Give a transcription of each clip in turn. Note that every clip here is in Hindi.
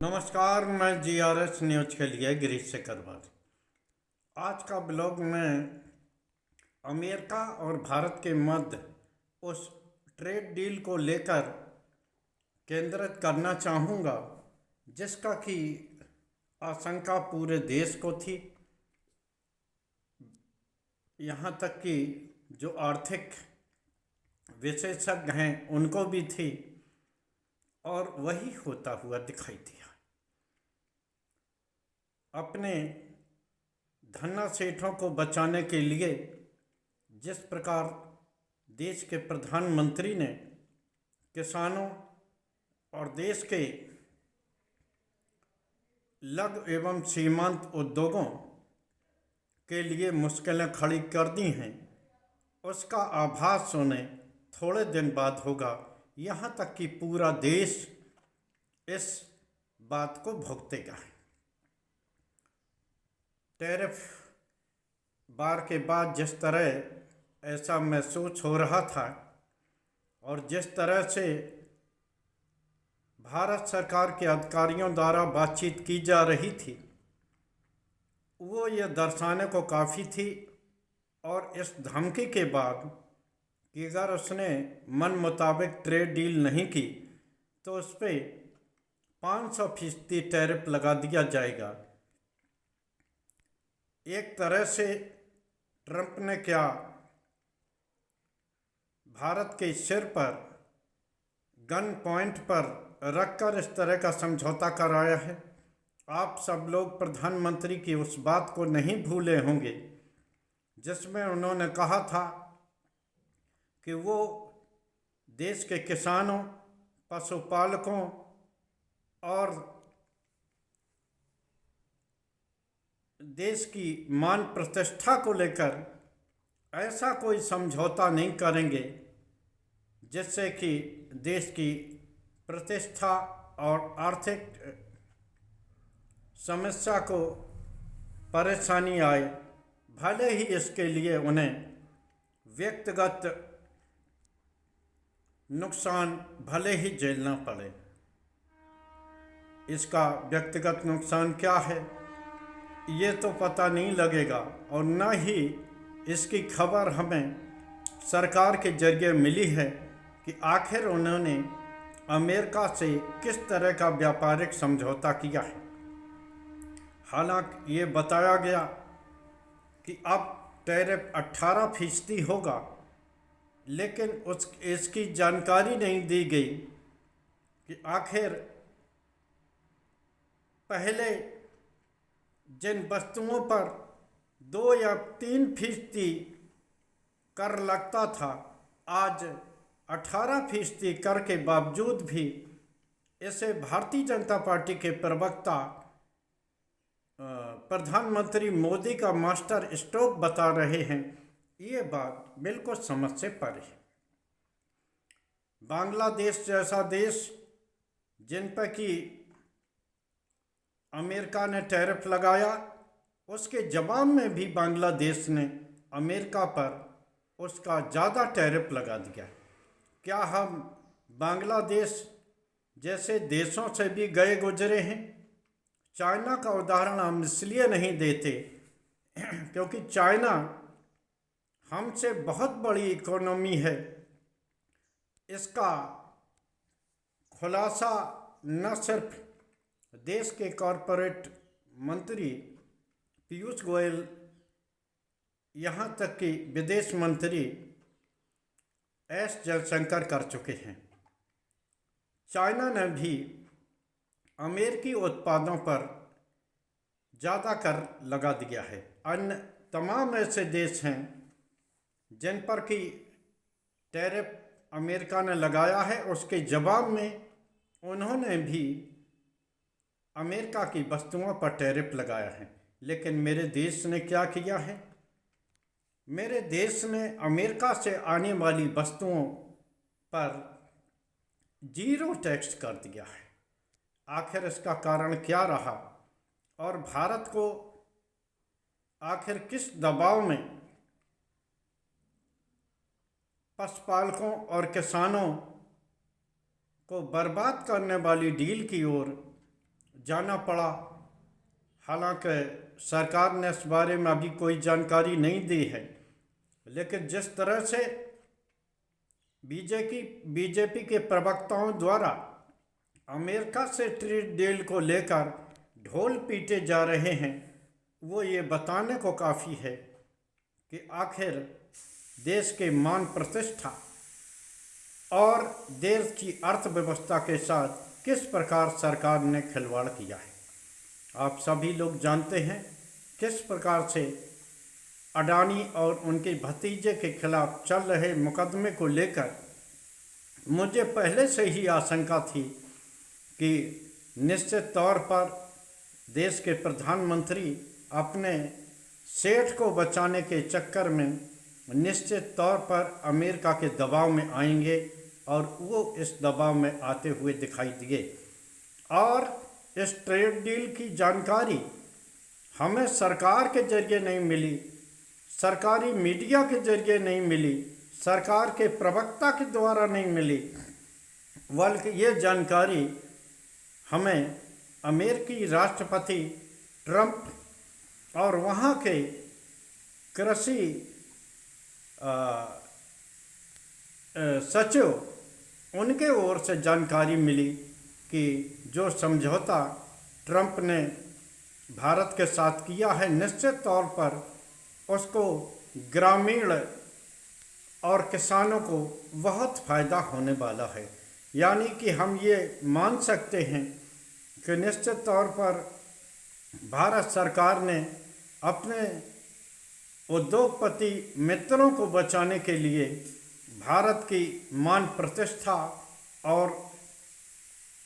नमस्कार, मैं जीआरएस न्यूज के लिए गिरीश शेखरवार। आज का ब्लॉग में अमेरिका और भारत के मध्य उस ट्रेड डील को लेकर केंद्रित करना चाहूँगा जिसका कि आशंका पूरे देश को थी। यहाँ तक कि जो आर्थिक विशेषज्ञ हैं उनको भी थी, और वही होता हुआ दिखाई दिया। अपने धन्ना सेठों को बचाने के लिए जिस प्रकार देश के प्रधानमंत्री ने किसानों और देश के लघु एवं सीमांत उद्योगों के लिए मुश्किलें खड़ी कर दी हैं, उसका आभास उन्हें थोड़े दिन बाद होगा। यहाँ तक कि पूरा देश इस बात को भुगतेगा। टैरिफ बार के बाद जिस तरह ऐसा महसूस हो रहा था और जिस तरह से भारत सरकार के अधिकारियों द्वारा बातचीत की जा रही थी, वो ये दर्शाने को काफ़ी थी। और इस धमकी के बाद कि अगर उसने मन मुताबिक ट्रेड डील नहीं की तो उस पर 500% टैरिफ लगा दिया जाएगा। एक तरह से ट्रंप ने क्या भारत के सिर पर गन पॉइंट पर रखकर इस तरह का समझौता कराया है। आप सब लोग प्रधानमंत्री की उस बात को नहीं भूले होंगे जिसमें उन्होंने कहा था कि वो देश के किसानों, पशुपालकों और देश की मान प्रतिष्ठा को लेकर ऐसा कोई समझौता नहीं करेंगे जिससे कि देश की प्रतिष्ठा और आर्थिक समस्या को परेशानी आए, भले ही इसके लिए उन्हें व्यक्तिगत नुकसान भले ही झेलना पड़े। इसका व्यक्तिगत नुकसान क्या है ये तो पता नहीं लगेगा, और न ही इसकी खबर हमें सरकार के जरिए मिली है कि आखिर उन्होंने अमेरिका से किस तरह का व्यापारिक समझौता किया है। हालांकि ये बताया गया कि अब टैरिफ 18% होगा, लेकिन इसकी जानकारी नहीं दी गई कि आखिर पहले जिन वस्तुओं पर 2 या 3% कर लगता था, आज 18% कर के बावजूद भी इसे भारतीय जनता पार्टी के प्रवक्ता प्रधानमंत्री मोदी का मास्टर स्ट्रोक बता रहे हैं। ये बात बिल्कुल समझ से परे है। बांग्लादेश जैसा देश जिन पर कि अमेरिका ने टैरिफ लगाया, उसके जवाब में भी बांग्लादेश ने अमेरिका पर उसका ज़्यादा टैरिफ लगा दिया। क्या हम बांग्लादेश जैसे देशों से भी गए गुजरे हैं? चाइना का उदाहरण हम इसलिए नहीं देते क्योंकि चाइना हमसे बहुत बड़ी इकोनॉमी है। इसका खुलासा न सिर्फ देश के कॉरपोरेट मंत्री पीयूष गोयल, यहाँ तक कि विदेश मंत्री एस जयशंकर कर चुके हैं। चाइना ने भी अमेरिकी उत्पादों पर ज़्यादा कर लगा दिया है। अन्य तमाम ऐसे देश हैं जिन पर कि टैरिफ अमेरिका ने लगाया है, उसके जवाब में उन्होंने भी अमेरिका की वस्तुओं पर टैरिफ लगाया है। लेकिन मेरे देश ने क्या किया है? मेरे देश ने अमेरिका से आने वाली वस्तुओं पर 0 टैक्स कर दिया है। आखिर इसका कारण क्या रहा, और भारत को आखिर किस दबाव में पशुपालकों और किसानों को बर्बाद करने वाली डील की ओर जाना पड़ा। हालांकि सरकार ने इस बारे में अभी कोई जानकारी नहीं दी है, लेकिन जिस तरह से बीजेपी के प्रवक्ताओं द्वारा अमेरिका से ट्रेड डील को लेकर ढोल पीटे जा रहे हैं, वो ये बताने को काफ़ी है कि आखिर देश के मान प्रतिष्ठा और देश की अर्थव्यवस्था के साथ किस प्रकार सरकार ने खिलवाड़ किया है। आप सभी लोग जानते हैं किस प्रकार से अडानी और उनके भतीजे के खिलाफ चल रहे मुकदमे को लेकर मुझे पहले से ही आशंका थी कि निश्चित तौर पर देश के प्रधानमंत्री अपने सेठ को बचाने के चक्कर में निश्चित तौर पर अमेरिका के दबाव में आएंगे और वो इस दबाव में आते हुए दिखाई दिए। और इस ट्रेड डील की जानकारी हमें सरकार के जरिए नहीं मिली, सरकारी मीडिया के जरिए नहीं मिली, सरकार के प्रवक्ता के द्वारा नहीं मिली, बल्कि ये जानकारी हमें अमेरिकी राष्ट्रपति ट्रंप और वहाँ के कृषि सचिव उनके ओर से जानकारी मिली कि जो समझौता ट्रंप ने भारत के साथ किया है, निश्चित तौर पर उसको ग्रामीण और किसानों को बहुत फ़ायदा होने वाला है। यानी कि हम ये मान सकते हैं कि निश्चित तौर पर भारत सरकार ने अपने उद्योगपति मित्रों को बचाने के लिए भारत की मान प्रतिष्ठा और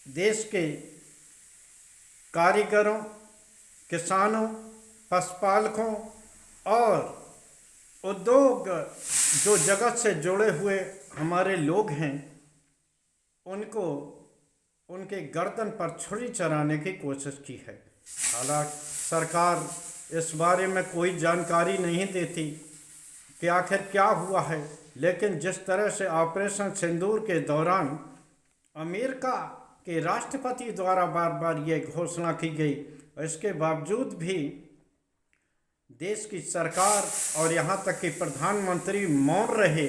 देश के कारीगरों, किसानों, पशुपालकों और उद्योग जो जगत से जुड़े हुए हमारे लोग हैं, उनको उनके गर्दन पर छुरी चलाने की कोशिश की है। हालांकि सरकार इस बारे में कोई जानकारी नहीं देती कि आखिर क्या हुआ है, लेकिन जिस तरह से ऑपरेशन सिंदूर के दौरान अमेरिका के राष्ट्रपति द्वारा बार बार ये घोषणा की गई, इसके बावजूद भी देश की सरकार और यहाँ तक कि प्रधानमंत्री मौन रहे,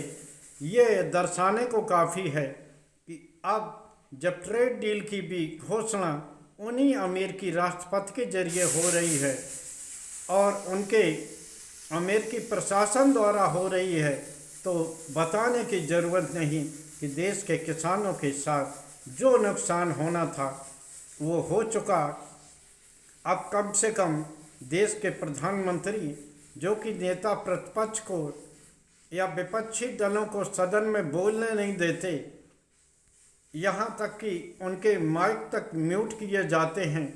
ये दर्शाने को काफ़ी है कि अब जब ट्रेड डील की भी घोषणा उन्हीं अमेरिकी राष्ट्रपति के जरिए हो रही है और उनके अमेरिकी प्रशासन द्वारा हो रही है, तो बताने की ज़रूरत नहीं कि देश के किसानों के साथ जो नुकसान होना था वो हो चुका। अब कम से कम देश के प्रधानमंत्री, जो कि नेता प्रतिपक्ष को या विपक्षी दलों को सदन में बोलने नहीं देते, यहाँ तक कि उनके माइक तक म्यूट किए जाते हैं,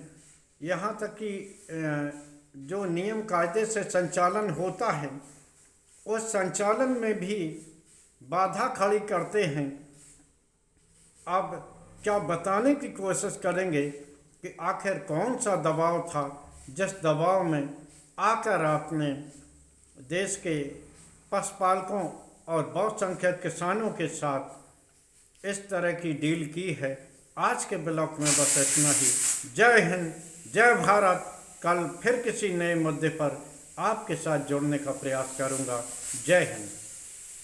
यहाँ तक कि जो नियम कायदे से संचालन होता है उस संचालन में भी बाधा खड़ी करते हैं। अब क्या बताने की कोशिश करेंगे कि आखिर कौन सा दबाव था जिस दबाव में आकर आपने देश के पशुपालकों और बहुसंख्यक किसानों के साथ इस तरह की डील की है। आज के ब्लॉग में बस इतना ही। जय हिंद, जय भारत। कल फिर किसी नए मुद्दे पर आपके साथ जुड़ने का प्रयास करूंगा। जय हिंद।